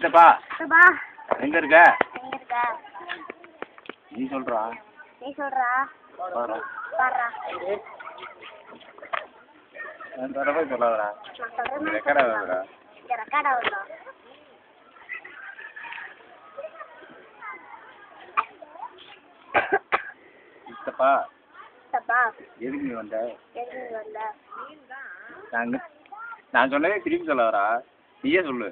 சித்தப்பா சித்தப்பா எங்க இருக்க? எங்க இருக்க? நீ சொல்றா. நீ சொல்றா. பாரா. பாரா. நான் சொல்றவே சொல்லாதடா. நான் சொல்றேன். ரெக்கார்ட் ஆகுதுடா. இங்க ரெக்கார்ட் ஆகுதுடா. சித்தப்பா சித்தப்பா எதுக்கு நீ வந்த? எதுக்கு நீ வந்த? நான் சொன்னதே திருப்பி சொல்லாதடா. நீயே சொல்லு.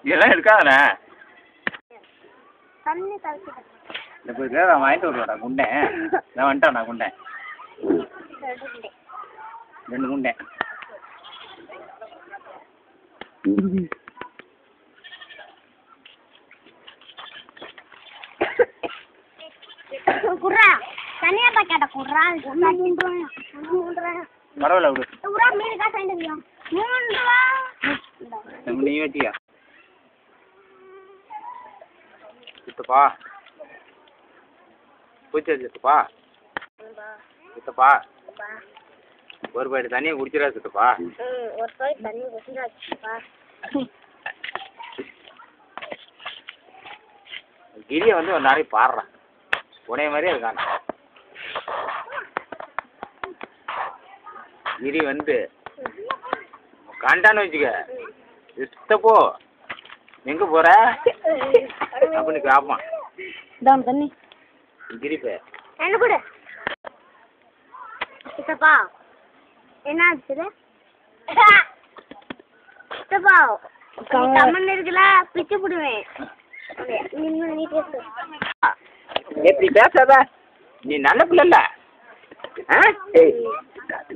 இதெல்லாம் எடுக்காதண்ணே. தண்ணி கலக்கிட்டேன். இந்த போய் நான் வாங்கிட்டு வருவாடா குண்டேன். நான் வந்துட்டான் நான் குண்டேன். 2 குண்டேன். குர்ரா தனியா பாக்கெட்ட குர்ரா. பரவாயில்ல விடு. குர்ரா மீன் காசு வாங்கிட்டு வா. 3 ரூபா. நீ வச்சியா? சித்தப்பா பூச்சி சித்தப்பா சித்தப்பா ஒரு பாய்ட்டு தண்ணியை குடிச்சிடா சித்தப்பா. ஒரு பாய்ட்டு தண்ணி குடிச்சிடா சித்தப்பா. கிரியை வந்து ஒரு நாளைக்கு பாடுறான். உனைய மாதிரியே இருக்கான். கிரி வந்து காண்டான்னு வச்சுக்க. சித்தப்போ எங்க போற அப்படின்னு கேட்பான். தண்ணி கிரிப்ப என்ன கூட சித்தப்பா என்ன ஆச்சு? சித்தப்பா கம்மன் இருக்குல்ல பிச்சு போடுவேன். நீ பேசு. எப்படி பேசாத? நீ நல்ல பிள்ளை இல்ல.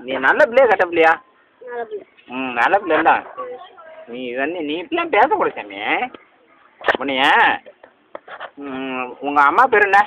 நீ நல்ல பிள்ளையா கட்ட பிள்ளையா? நல்ல பிள்ளை இல்ல. நீ வந்து நீ இப்பெல்லாம் பேசக்கூட சாமி. உன்னைய உங்க அம்மா பேர் என்ன?